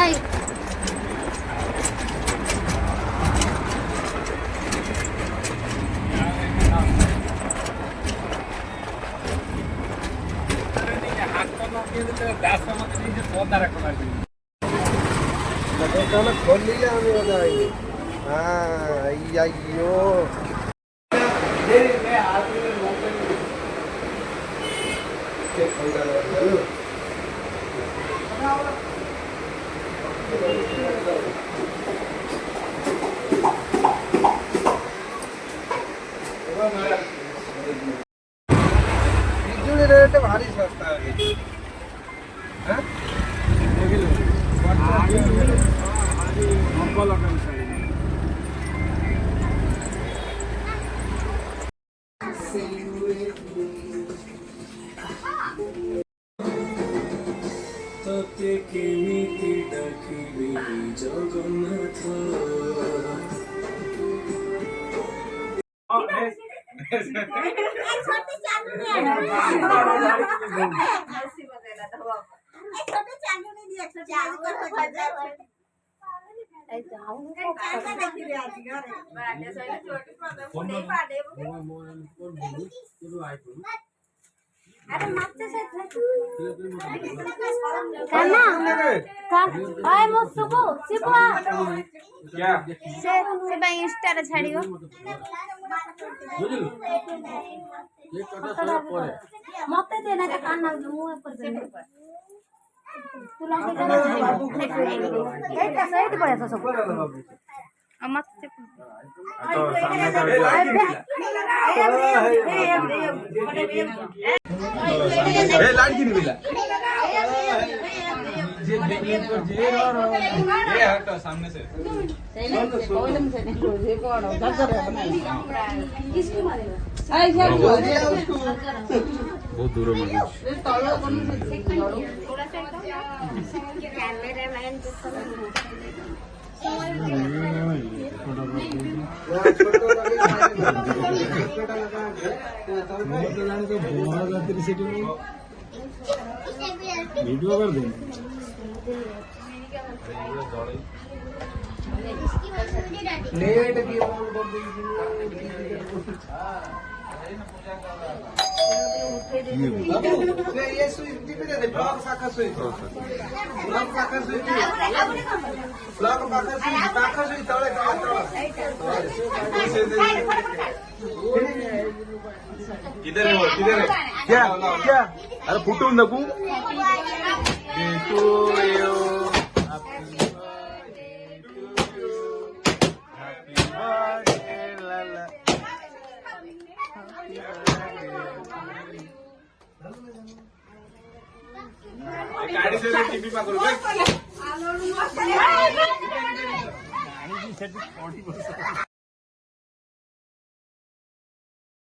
नाही खोल लिया हमें बताएंगे। हाँ अयो बिजुली रेट भारी सस्ता है। हाँ? तोते केमिति डाकिबि जगन्नाथ इंस्टा छाड़ी मत देना कान लाइन की नहीं सामने से बहुत दूर वीडियो कर दे लेट की ये सुई दे ब्लॉक शाखा सुई ब्लॉक शाखा सुई ब्लॉक शाखा सुई तळे किधर है वो किधर है क्या क्या अरे फुटून नको गाड़ी से टीवी पा करू